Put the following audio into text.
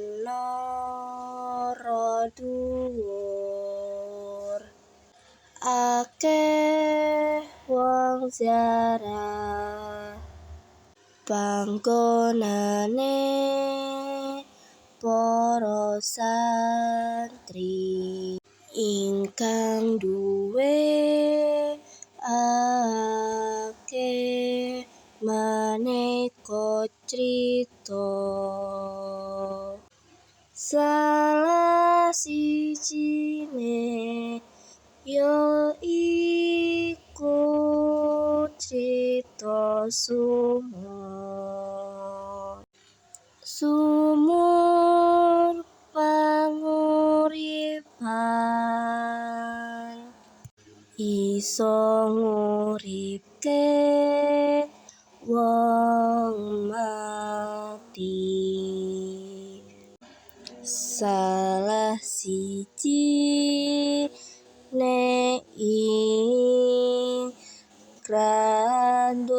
menara dhuwur, akeh wong ziarah panggonane para santri ingkang duwe akeh maneka crita. Salah sijine ya iku crita sumur panguripan iso nguripke wong mati. Salah sijine ing grandul